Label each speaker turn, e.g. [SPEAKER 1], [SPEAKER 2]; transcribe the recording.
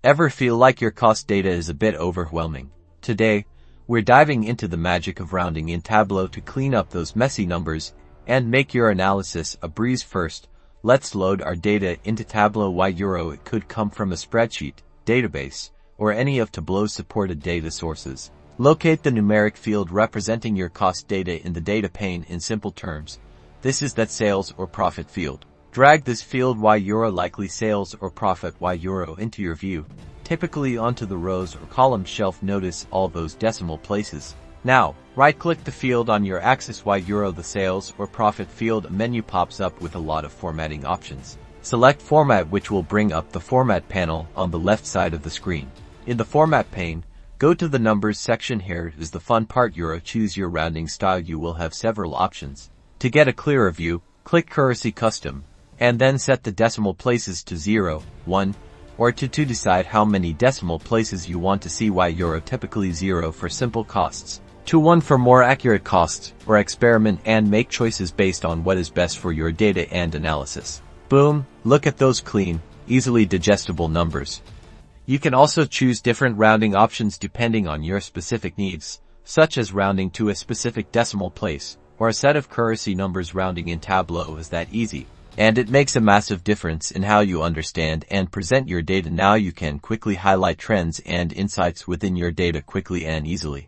[SPEAKER 1] Ever feel like your cost data is a bit overwhelming? Today, we're diving into the magic of rounding in Tableau to clean up those messy numbers and make your analysis a breeze. First, let's load our data into Tableau. It could come from a spreadsheet, database, or any of Tableau's supported data sources. Locate the numeric field representing your cost data in the data pane. In simple terms, this is that sales or profit field. Drag this field likely sales or profit into your view, typically onto the rows or column shelf. Notice all those decimal places. Now, right-click the field on your axis the sales or profit field. A menu pops up with a lot of formatting options. Select Format, which will bring up the Format panel on the left side of the screen. In the Format pane, go to the Numbers section. Here is the fun part. Choose your rounding style. You will have several options. To get a clearer view, click Currency Custom, and then set the decimal places to 0, 1, or 2 to decide how many decimal places you want to see. Typically 0 for simple costs, to 1 for more accurate costs, or experiment and make choices based on what is best for your data and analysis. Boom, look at those clean, easily digestible numbers. You can also choose different rounding options depending on your specific needs, such as rounding to a specific decimal place, or a set of currency numbers. Rounding in Tableau is that easy, and it makes a massive difference in how you understand and present your data. Now you can quickly highlight trends and insights within your data quickly and easily.